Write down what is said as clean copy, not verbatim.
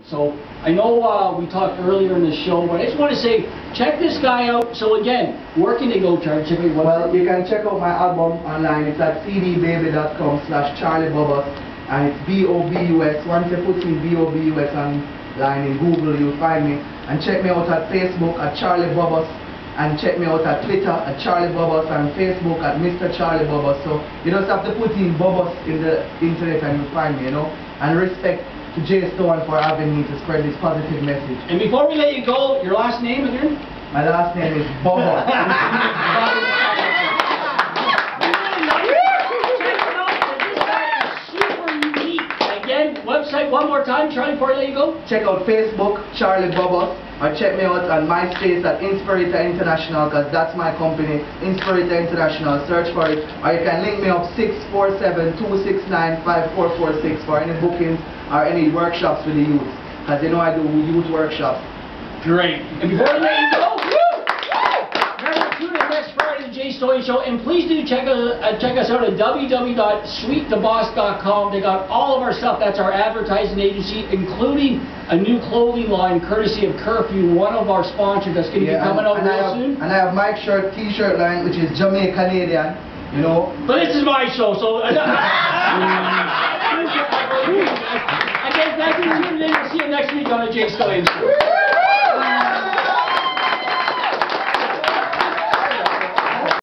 So I know we talked earlier in the show, but I just want to say, check this guy out. So again, where can they go, Charlie? Well, you can check out my album online. It's at cdbaby.com/CharlieBubbas, and it's BOBUS. Once you put in BOBUS online in Google, you'll find me. And check me out at Facebook at Charlie Bubbas, and check me out at Twitter at Charlie Bubbas, and Facebook at Mr. Charlie Bubbas. So you just have to put in Bubbas in the internet and you'll find me, you know. And respect to Stoyan for having me to spread this positive message. And before we let you go, your last name again? My last name is Bubba. Website one more time, Charlie, before I let you go? Check out Facebook, Charlie Bubbas, or check me out on MySpace at Inspirator International, because that's my company, Inspirator International. Search for it, or you can link me up 647-269-5446 for any bookings or any workshops with the youth, because you know I do youth workshops. Great. And before I let you go, remember, tune in next Friday to the Stoyan Show, and please do check us out at www.sweettheboss.com. They got all of our stuff. That's our advertising agency, including a new clothing line courtesy of Curfew, one of our sponsors that's going to be coming out real soon. And I have Mike's shirt, t-shirt line, which is Jamaican Canadian, you know. But this is my show, so again, thank you for tuning in. We'll see you next week on the Stoyan Show.